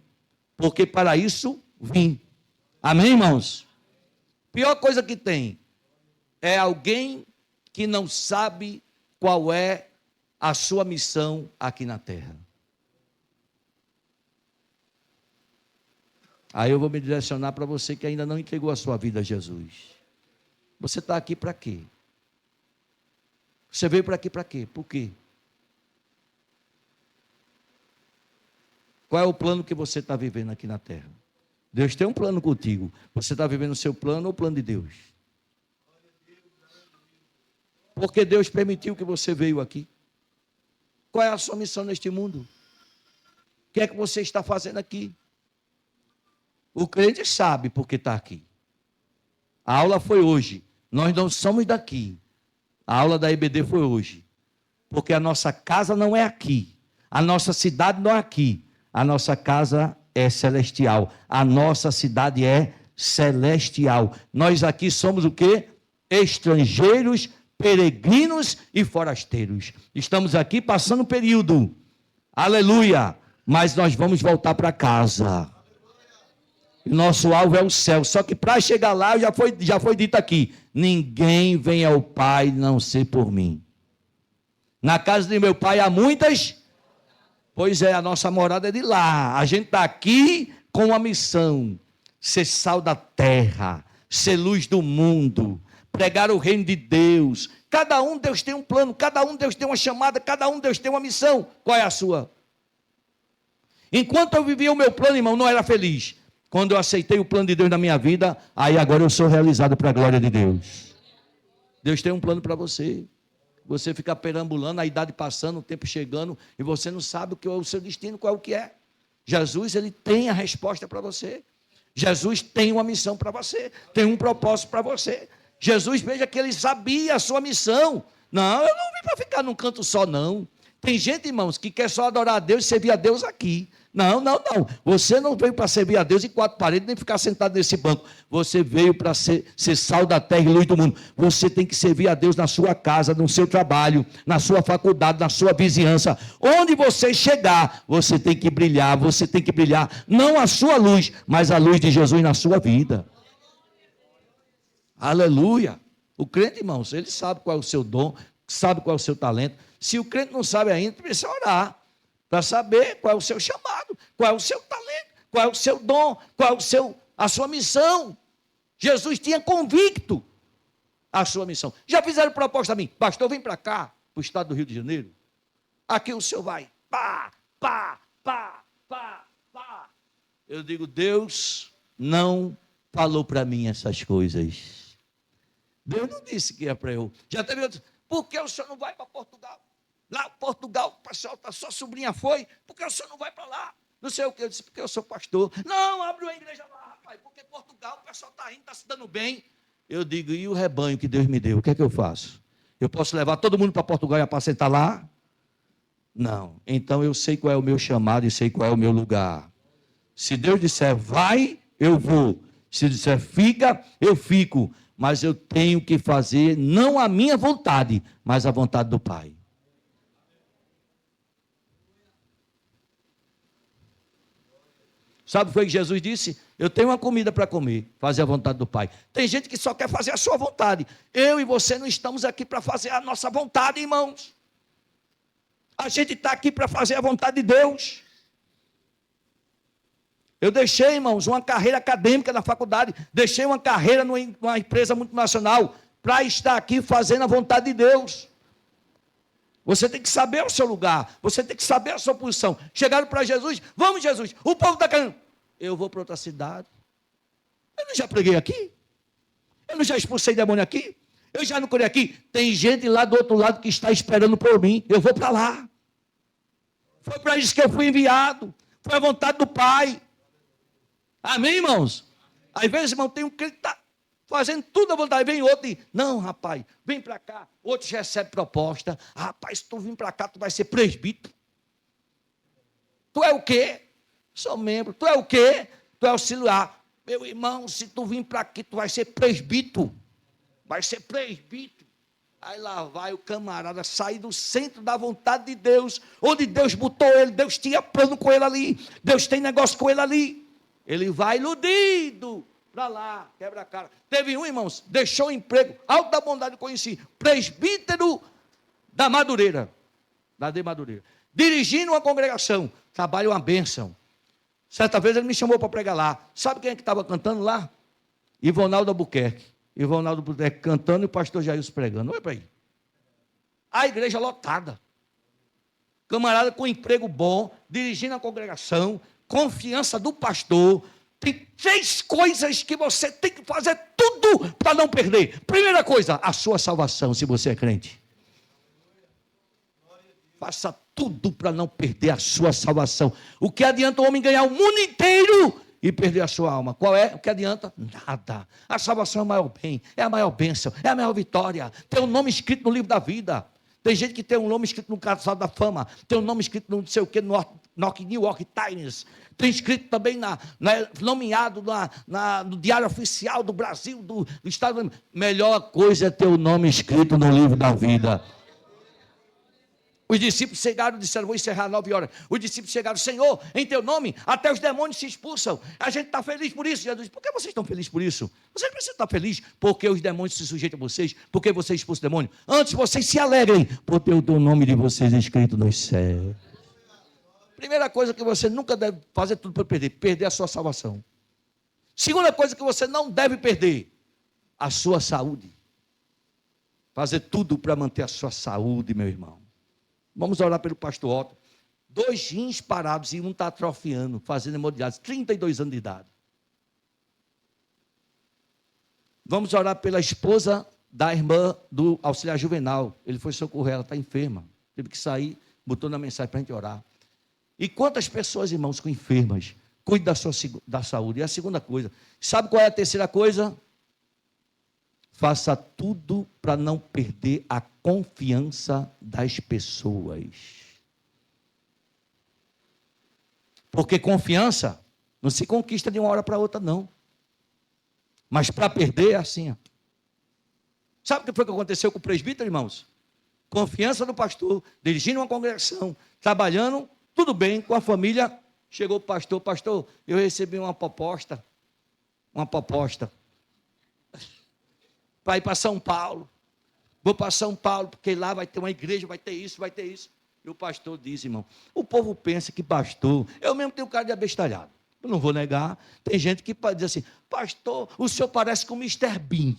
porque para isso vim. Amém, irmãos? Pior coisa que tem é alguém que não sabe qual é a sua missão aqui na terra. Aí eu vou me direcionar para você que ainda não entregou a sua vida a Jesus. Você está aqui para quê? Você veio para aqui para quê? Por quê? Qual é o plano que você está vivendo aqui na terra? Deus tem um plano contigo. Você está vivendo o seu plano ou o plano de Deus? Porque Deus permitiu que você veio aqui. Qual é a sua missão neste mundo? O que é que você está fazendo aqui? O crente sabe porque está aqui. A aula foi hoje. Nós não somos daqui. A aula da EBD foi hoje. Porque a nossa casa não é aqui. A nossa cidade não é aqui. A nossa casa é celestial. A nossa cidade é celestial. Nós aqui somos o quê? Estrangeiros, peregrinos e forasteiros. Estamos aqui passando um período. Aleluia. mas nós vamos voltar para casa. E nosso alvo é o céu. Só que para chegar lá, já foi dito aqui, ninguém vem ao Pai não ser por mim. Na casa de meu pai há muitas. Pois é, a nossa morada é de lá. A gente está aqui com uma missão: ser sal da terra, ser luz do mundo, pregar o reino de Deus. Cada um Deus tem um plano, cada um Deus tem uma chamada, cada um Deus tem uma missão. Qual é a sua? Enquanto eu vivia o meu plano, irmão, não era feliz. Quando eu aceitei o plano de Deus na minha vida, aí agora eu sou realizado para a glória de Deus. Deus tem um plano para você. Você fica perambulando, a idade passando, o tempo chegando, e você não sabe o que é o seu destino, qual é o que é. Jesus, ele tem a resposta para você. Jesus tem uma missão para você, tem um propósito para você. Jesus, veja que ele sabia a sua missão. Não, eu não vim para ficar num canto só, não. Tem gente, irmãos, que quer só adorar a Deus e servir a Deus aqui. Não. Você não veio para servir a Deus em quatro paredes, nem ficar sentado nesse banco. Você veio para ser sal da terra e luz do mundo. Você tem que servir a Deus na sua casa, no seu trabalho, na sua faculdade, na sua vizinhança. Onde você chegar, você tem que brilhar. Você tem que brilhar, não a sua luz, mas a luz de Jesus na sua vida. Aleluia. O crente, irmãos, ele sabe qual é o seu dom, sabe qual é o seu talento. Se o crente não sabe ainda, precisa orar para saber qual é o seu chamado, qual é o seu talento, qual é o seu dom, qual é a sua missão. Jesus tinha convicto a sua missão. Já fizeram proposta a mim: pastor, vem para cá, para o estado do Rio de Janeiro. Aqui o senhor vai, pá. Eu digo, Deus não falou para mim essas coisas. Deus não disse que é para eu. Já teve outros: por que o senhor não vai para Portugal? Lá em Portugal, o pessoal, sua sobrinha foi, por que o senhor não vai para lá? Não sei o que, eu disse, porque eu sou pastor. Não, abre uma igreja lá, rapaz, porque Portugal, o pessoal está indo, está se dando bem. Eu digo, e o rebanho que Deus me deu, o que é que eu faço? Eu posso levar todo mundo para Portugal e apacentar lá? Não. Então eu sei qual é o meu chamado e sei qual é o meu lugar. Se Deus disser vai, eu vou. Se disser fica, eu fico. Mas eu tenho que fazer não a minha vontade, mas a vontade do Pai. Sabe o que foi que Jesus disse? Eu tenho uma comida para comer, fazer a vontade do Pai. Tem gente que só quer fazer a sua vontade. Eu e você não estamos aqui para fazer a nossa vontade, irmãos. A gente está aqui para fazer a vontade de Deus. Eu deixei, irmãos, uma carreira acadêmica na faculdade, deixei uma carreira numa empresa multinacional para estar aqui fazendo a vontade de Deus. Você tem que saber o seu lugar, você tem que saber a sua posição. Chegaram para Jesus: vamos, Jesus, o povo está querendo. Eu vou para outra cidade. Eu não já preguei aqui? Eu não já expulsei demônio aqui? Eu já não curei aqui? Tem gente lá do outro lado que está esperando por mim. Eu vou para lá. Foi para isso que eu fui enviado. Foi a vontade do Pai. Amém, irmãos? Às vezes, irmão, tem um crente que está fazendo tudo à vontade. Vem outro e, não, rapaz, vem para cá. Outros recebem proposta. Rapaz, se tu vir para cá, tu vai ser presbítero. Tu é o quê? Sou membro. Tu é o quê? Tu é auxiliar. Meu irmão, se tu vir para aqui, tu vai ser presbítero. Vai ser presbítero. Aí lá vai o camarada sair do centro da vontade de Deus, onde Deus botou ele, Deus tinha plano com ele ali, Deus tem negócio com ele ali. Ele vai iludido para lá, quebra a cara. Teve um, irmãos, deixou o emprego, alto da bondade, conheci, presbítero da Madureira, da de Madureira, dirigindo uma congregação, trabalho uma bênção. Certa vez ele me chamou para pregar lá. Sabe quem é que estava cantando lá? Ivonaldo Albuquerque. Ivonaldo Albuquerque cantando e o pastor Jailson pregando. Olha para aí. A igreja lotada. Camarada com emprego bom, dirigindo a congregação, confiança do pastor. Tem 3 coisas que você tem que fazer tudo para não perder. Primeira coisa, a sua salvação, se você é crente. Faça tudo para não perder a sua salvação. O que adianta o homem ganhar o mundo inteiro e perder a sua alma? Qual é? O que adianta? Nada. A salvação é o maior bem, é a maior bênção, é a maior vitória. Tem um nome escrito no livro da vida. Tem gente que tem um nome escrito no Caçado da Fama, tem um nome escrito no não sei o que, no New York Times, tem escrito também nomeado no Diário Oficial do Brasil, do Estado Unidos. Melhor coisa é ter o nome escrito no livro da vida. Os discípulos chegaram e disseram, vou encerrar 9 horas. Os discípulos chegaram, Senhor, em teu nome, até os demônios se expulsam. A gente está feliz por isso. Jesus disse, por que vocês estão felizes por isso? Vocês precisam estar felizes porque os demônios se sujeitam a vocês, porque vocês expulsam o demônio. Antes vocês se alegrem, por ter o nome de vocês escrito nos céus. Primeira coisa que você nunca deve fazer tudo para perder a sua salvação. Segunda coisa que você não deve perder, a sua saúde. Fazer tudo para manter a sua saúde, meu irmão. Vamos orar pelo pastor Otto. 2 rins parados e um está atrofiando, fazendo hemodiálise, 32 anos de idade. Vamos orar pela esposa da irmã do auxiliar juvenal. Ele foi socorrer, ela está enferma. Teve que sair, botou na mensagem para a gente orar. E quantas pessoas, irmãos, com enfermas, cuide da saúde. E a segunda coisa, sabe qual é a terceira coisa? Faça tudo para não perder a confiança das pessoas. Porque confiança não se conquista de uma hora para outra, não. Mas para perder é assim. Ó. Sabe o que foi que aconteceu com o presbítero, irmãos? Confiança do pastor, dirigindo uma congregação, trabalhando, tudo bem, com a família. Chegou o pastor, pastor, eu recebi uma proposta. Para ir para São Paulo. Vou para São Paulo, porque lá vai ter uma igreja, vai ter isso. E o pastor diz, irmão, o povo pensa que pastor, eu mesmo tenho cara de abestalhado. Eu não vou negar. Tem gente que diz assim, pastor, o senhor parece com o Mr. Bean.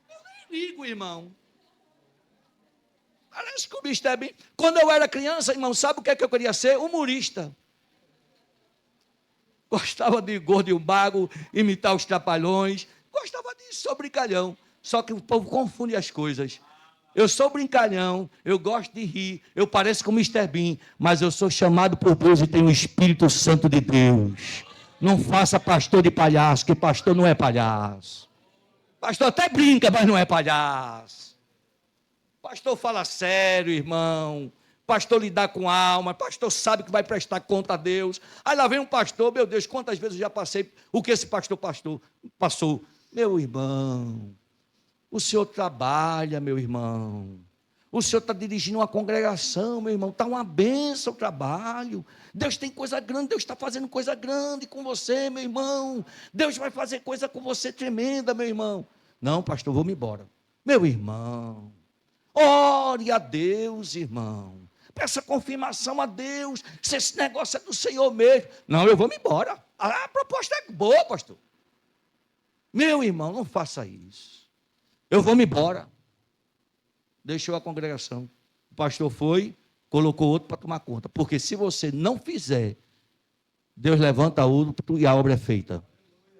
Eu nem ligo, irmão. Parece com o Mr. Bean. Quando eu era criança, irmão, sabe o que é que eu queria ser? Humorista. Gostava de gordo e o bago, imitar os trapalhões. Gostava disso, sou brincalhão. Só que o povo confunde as coisas. Eu sou brincalhão, eu gosto de rir, eu pareço com o Mr. Bean, mas eu sou chamado por Deus e tenho o Espírito Santo de Deus. Não faça pastor de palhaço, que pastor não é palhaço. Pastor até brinca, mas não é palhaço. Pastor fala sério, irmão. Pastor lidar com a alma, pastor sabe que vai prestar conta a Deus. Aí lá vem um pastor, meu Deus, quantas vezes eu já passei o que esse pastor passou. Meu irmão, o senhor trabalha, meu irmão. O senhor está dirigindo uma congregação, meu irmão. Está uma bênção o trabalho. Deus tem coisa grande, Deus está fazendo coisa grande com você, meu irmão. Deus vai fazer coisa com você tremenda, meu irmão. Não, pastor, vou-me embora. Meu irmão, ore a Deus, irmão. Peça confirmação a Deus, se esse negócio é do Senhor mesmo. Não, eu vou me embora. A proposta é boa, pastor. Meu irmão, não faça isso. Eu vou me embora. Deixou a congregação. O pastor foi, colocou outro para tomar conta. Porque se você não fizer, Deus levanta outro e a obra é feita.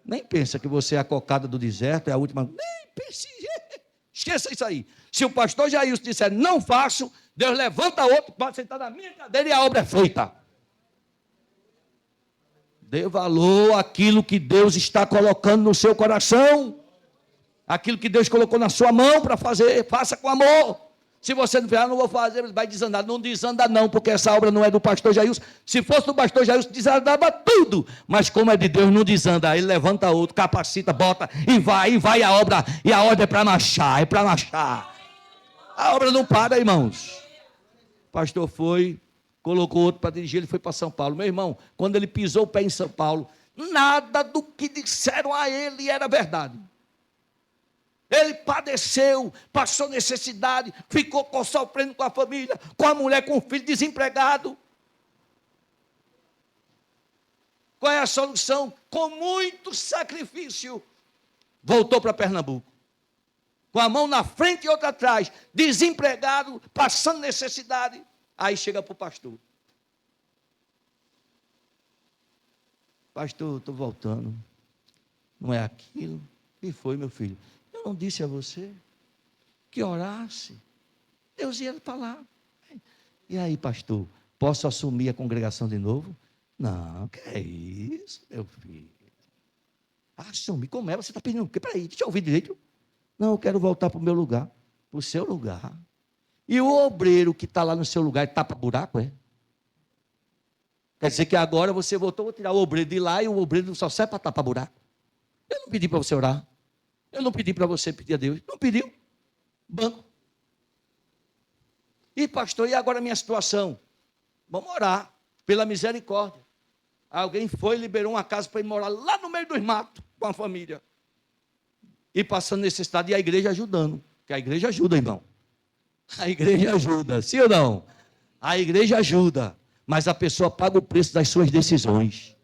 Nem pensa que você é a cocada do deserto, é a última. Nem pense. Esqueça isso aí. Se o pastor Jailson disser, não faço, Deus levanta outro, pode sentar na minha cadeira e a obra é feita. Dê valor àquilo que Deus está colocando no seu coração. Aquilo que Deus colocou na sua mão para fazer, faça com amor. Se você não fizer, não vou fazer, vai desandar. Não desanda não, porque essa obra não é do pastor Jailson. Se fosse do pastor Jailson, desandava tudo. Mas como é de Deus, não desanda. Ele levanta outro, capacita, bota e vai a obra. E a obra é para marchar, A obra não para, irmãos. O pastor foi, colocou outro para dirigir, ele foi para São Paulo. Meu irmão, quando ele pisou o pé em São Paulo, nada do que disseram a ele era verdade. Ele padeceu, passou necessidade, ficou sofrendo com a família, com a mulher, com o filho, desempregado. Qual é a solução? Com muito sacrifício, voltou para Pernambuco. Com a mão na frente e outra atrás, desempregado, passando necessidade. Aí chega para o pastor. Pastor, estou voltando. Não é aquilo? E foi, meu filho? Eu não disse a você que orasse. Deus ia falar. E aí, pastor, posso assumir a congregação de novo? Não, que é isso, meu filho? Assumir, como é? Você está pedindo o quê? Peraí, deixa eu ouvir direito. Não, eu quero voltar para o meu lugar. Para o seu lugar. E o obreiro que está lá no seu lugar tapa buraco, é? Quer dizer que agora você voltou a tirar o obreiro de lá e o obreiro só serve para tapar buraco. Eu não pedi para você orar. Eu não pedi para você pedir a Deus. Não pediu. Banco. E pastor, e agora a minha situação? Vamos orar pela misericórdia. Alguém foi e liberou uma casa para ir morar lá no meio dos matos com a família. E passando necessidade, e a igreja ajudando. Porque a igreja ajuda, irmão. A igreja ajuda, sim ou não? A igreja ajuda, mas a pessoa paga o preço das suas decisões.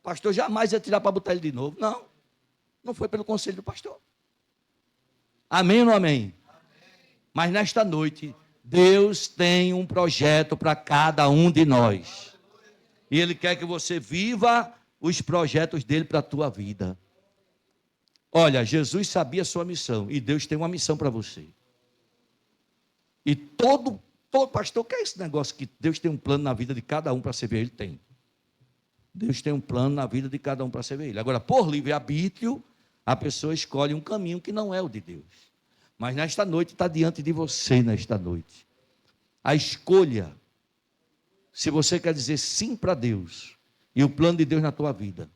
Pastor jamais ia tirar para botar ele de novo. Não, não foi pelo conselho do pastor. Amém ou não amém? Mas nesta noite, Deus tem um projeto para cada um de nós. E Ele quer que você viva os projetos dele para a tua vida. Olha, Jesus sabia a sua missão e Deus tem uma missão para você. E todo pastor, que é esse negócio que Deus tem um plano na vida de cada um para servir? Ele tem. Deus tem um plano na vida de cada um para servir Ele. Agora, por livre-arbítrio, a pessoa escolhe um caminho que não é o de Deus. Mas nesta noite, está diante de você nesta noite. A escolha, se você quer dizer sim para Deus e o plano de Deus na tua vida.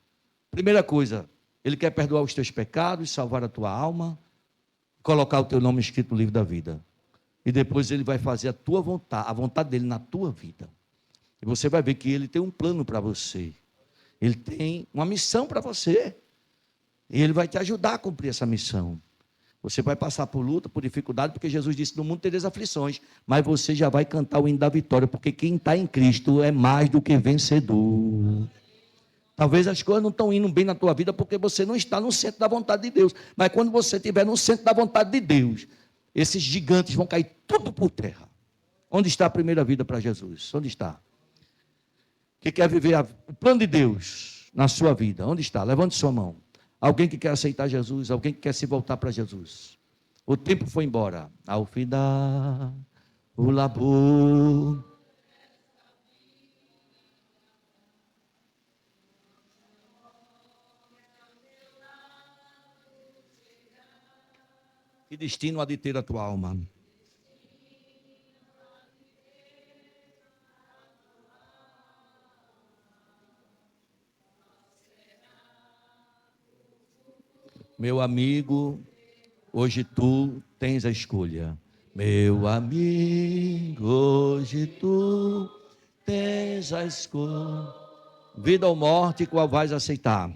Primeira coisa, Ele quer perdoar os teus pecados, salvar a tua alma, colocar o teu nome escrito no livro da vida. E depois Ele vai fazer a vontade dEle na tua vida. E você vai ver que Ele tem um plano para você. Ele tem uma missão para você. E Ele vai te ajudar a cumprir essa missão. Você vai passar por luta, por dificuldade, porque Jesus disse, no mundo tereis aflições, mas você já vai cantar o hino da vitória, porque quem está em Cristo é mais do que vencedor. Talvez as coisas não estão indo bem na tua vida, porque você não está no centro da vontade de Deus. Mas quando você estiver no centro da vontade de Deus, esses gigantes vão cair tudo por terra. Onde está a primeira vida para Jesus? Onde está? Que quer viver o plano de Deus na sua vida? Onde está? Levante sua mão. Alguém que quer aceitar Jesus, alguém que quer se voltar para Jesus. O tempo foi embora. Ao findar o labor. Que destino há de ter a tua alma? Meu amigo, hoje tu tens a escolha. Meu amigo, hoje tu tens a escolha. Vida ou morte, qual vais aceitar?